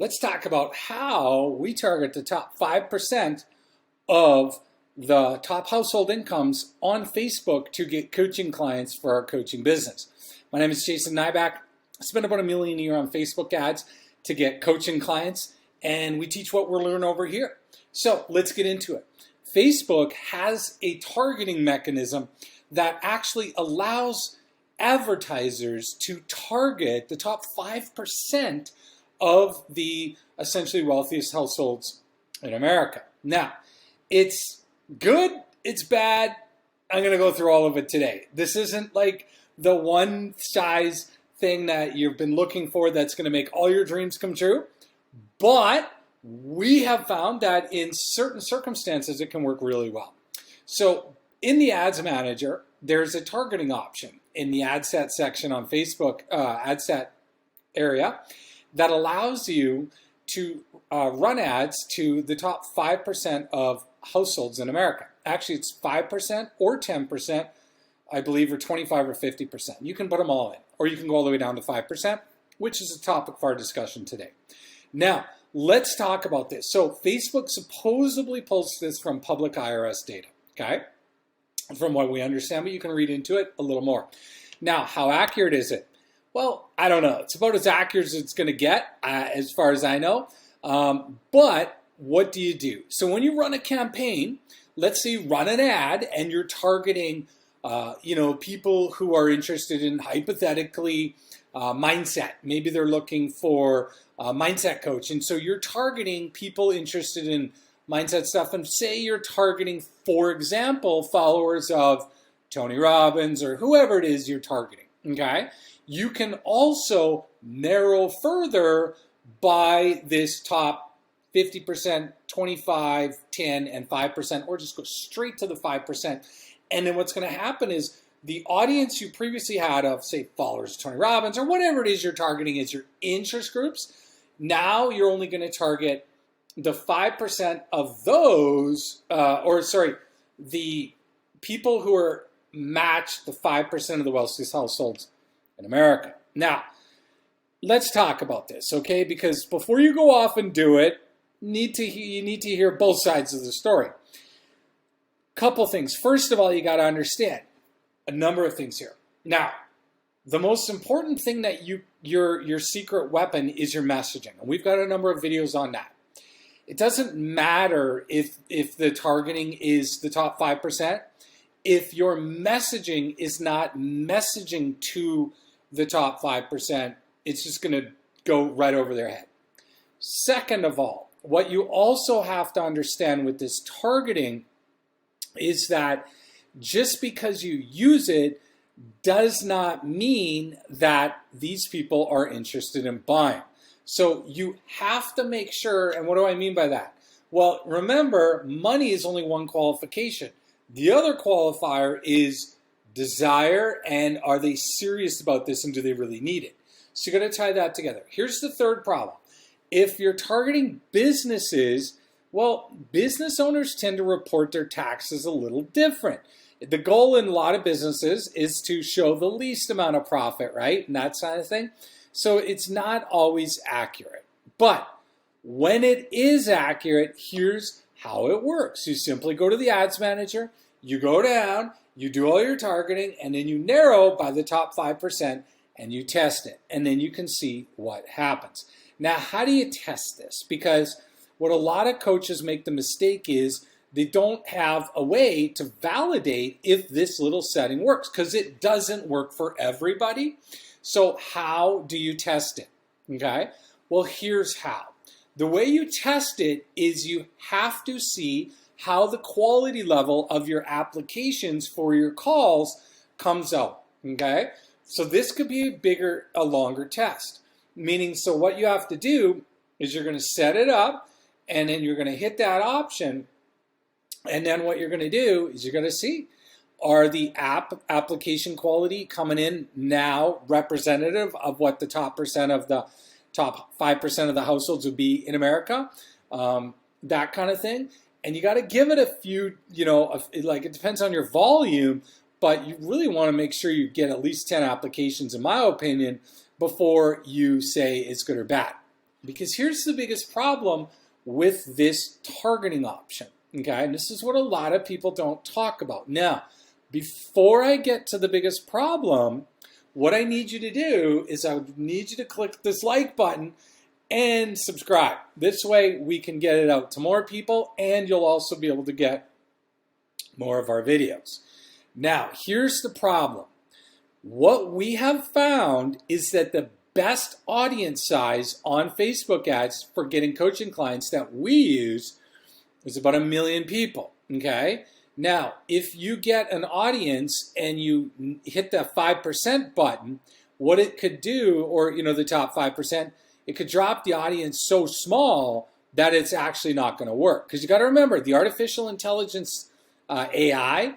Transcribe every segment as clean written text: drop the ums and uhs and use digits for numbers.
let's talk about how we target the top 5% of the top household incomes on Facebook to get coaching clients for our coaching business. My name is Jason Nyback. I spend about $1 million a year on Facebook ads to get coaching clients, and we teach what we're learning over here. So let's get into it. Facebook has a targeting mechanism that actually allows advertisers to target the top 5% of the essentially wealthiest households in America. Now, it's good, it's bad. I'm going to go through all of it today. This isn't like the one size thing that you've been looking for that's going to make all your dreams come true. But we have found that in certain circumstances, it can work really well. So in the Ads Manager, there's a targeting option in the ad set section on Facebook, ad set area, that allows you to run ads to the top 5% of households in America. Actually, it's 5% or 10%, I believe, or 25 or 50%. You can put them all in, or you can go all the way down to 5%, which is a topic for our discussion today. Now, let's talk about this. So Facebook supposedly pulls this from public IRS data, okay? From what we understand, but you can read into it a little more. Now, how accurate is it? Well, I don't know. It's about as accurate as it's going to get, as far as I know. But what do you do? So when you run a campaign, let's say you run an ad and you're targeting, people who are interested in hypothetically mindset. Maybe they're looking for a mindset coach. And so you're targeting people interested in mindset stuff. And say you're targeting, for example, followers of Tony Robbins or whoever it is you're targeting, okay? You can also narrow further by this top 50%, 25, 10, and 5%, or just go straight to the 5%. And then what's going to happen is the audience you previously had of, say, followers of Tony Robbins or whatever it is you're targeting is your interest groups. Now you're only going to target the 5% of those, the people who are matched the 5% of the wealthiest households in America. Now, let's talk about this, okay? Because before you go off and do it, you need to hear both sides of the story. Couple things. First of all, you got to understand a number of things here. Now, the most important thing that your secret weapon is your messaging, and we've got a number of videos on that. It doesn't matter if the targeting is the top 5%. If your messaging is not messaging to the top 5%, it's just going to go right over their head. Second of all, what you also have to understand with this targeting is that just because you use it does not mean that these people are interested in buying. So you have to make sure, and what do I mean by that? Well, remember, money is only one qualification. The other qualifier is desire, and are they serious about this, and do they really need it? So you got to tie that together. Here's the third problem. If you're targeting businesses, well, business owners tend to report their taxes a little different. The goal in a lot of businesses is to show the least amount of profit, right? And that kind of thing. So it's not always accurate. But when it is accurate, here's how it works. You simply go to the Ads Manager, you go down, you do all your targeting, and then you narrow by the top 5% and you test it. And then you can see what happens. Now, how do you test this? Because what a lot of coaches make the mistake is they don't have a way to validate if this little setting works, because it doesn't work for everybody. So how do you test it? Okay, well, here's how. The way you test it is you have to see how the quality level of your applications for your calls comes out, okay? So this could be a longer test, meaning so what you have to do is you're going to set it up, and then you're going to hit that option, and then what you're going to do is you're going to see, are the application quality coming in now representative of what the top 5% of the households would be in America? That kind of thing. And you got to give it a few, it depends on your volume, but you really want to make sure you get at least 10 applications, in my opinion, before you say it's good or bad. Because here's the biggest problem with this targeting option, okay? And this is what a lot of people don't talk about. Now, before I get to the biggest problem, what I need you to do is I need you to click this like button and subscribe. This way we can get it out to more people, and you'll also be able to get more of our videos. Now, here's the problem. What we have found is that the best audience size on Facebook ads for getting coaching clients that we use is about 1 million people, okay? Now, if you get an audience and you hit the 5% button, what it could do, or the top 5%, it could drop the audience so small that it's actually not going to work. Because you got to remember, the artificial intelligence AI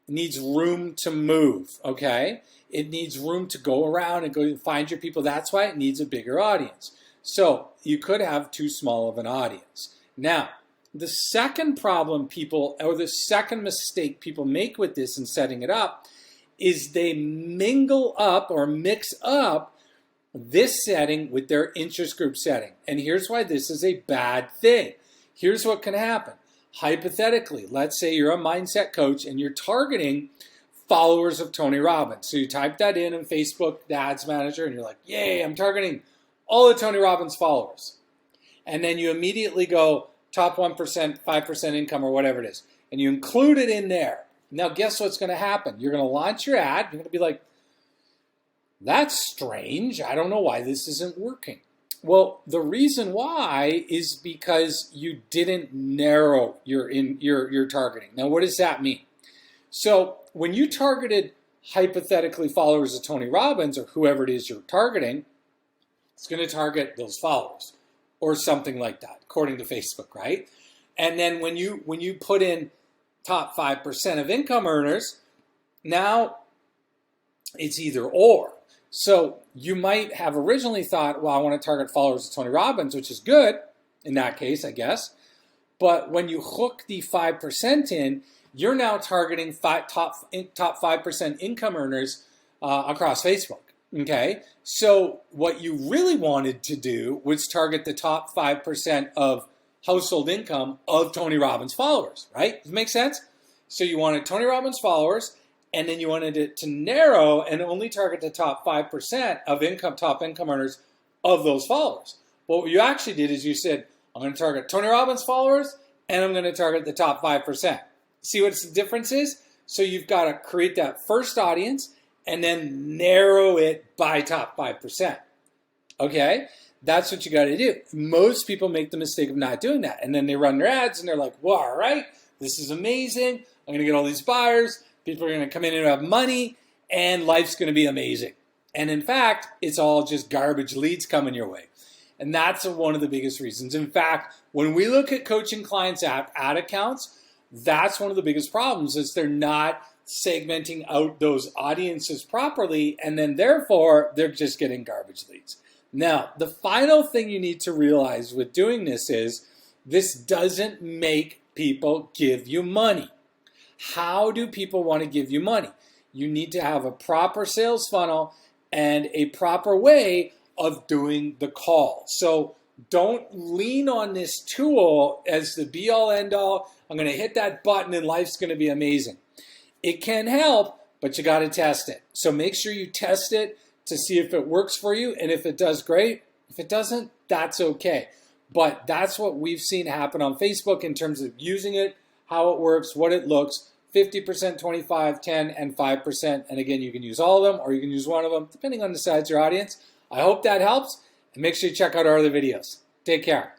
needs room to move, okay? It needs room to go around and go find your people. That's why it needs a bigger audience. So you could have too small of an audience. Now, the second problem the second mistake people make with this and setting it up is they mingle up or mix up this setting with their interest group setting. And here's why this is a bad thing. Here's what can happen. Hypothetically, let's say you're a mindset coach and you're targeting followers of Tony Robbins. So you type that in Facebook, the ads manager, and you're like, yay, I'm targeting all the Tony Robbins followers. And then you immediately go top 1%, 5% income, or whatever it is. And you include it in there. Now, guess what's going to happen? You're going to launch your ad. You're going to be like, that's strange. I don't know why this isn't working. Well, the reason why is because you didn't narrow your targeting. Now, what does that mean? So when you targeted hypothetically followers of Tony Robbins or whoever it is you're targeting, it's going to target those followers or something like that, according to Facebook, right? And then when you put in top 5% of income earners, now it's either or. So you might have originally thought, well, I want to target followers of Tony Robbins, which is good in that case, I guess. But when you hook the 5% in, you're now targeting top 5% income earners across Facebook, okay? So what you really wanted to do was target the top 5% of household income of Tony Robbins followers, right? Does it make sense? So you wanted Tony Robbins followers, and then you wanted it to narrow and only target the top 5% of top income earners of those followers. But what you actually did is you said, I'm going to target Tony Robbins followers, and I'm going to target the top 5%. See what the difference is? So you've got to create that first audience and then narrow it by top 5%. Okay? That's what you got to do. Most people make the mistake of not doing that. And then they run their ads and they're like, well, all right, this is amazing. I'm going to get all these buyers. People are going to come in and have money, and life's going to be amazing. And in fact, it's all just garbage leads coming your way. And that's one of the biggest reasons. In fact, when we look at coaching clients' ad accounts, that's one of the biggest problems is they're not segmenting out those audiences properly, and then therefore they're just getting garbage leads. Now, the final thing you need to realize with doing this is this doesn't make people give you money. How do people want to give you money? You need to have a proper sales funnel and a proper way of doing the call. So don't lean on this tool as the be-all, end-all. I'm going to hit that button and life's going to be amazing. It can help, but you got to test it. So make sure you test it to see if it works for you. And if it does, great. If it doesn't, that's okay. But that's what we've seen happen on Facebook in terms of using it, how it works, what it looks, 50%, 25, 10, and 5%. And again, you can use all of them or you can use one of them, depending on the size of your audience. I hope that helps. And make sure you check out our other videos. Take care.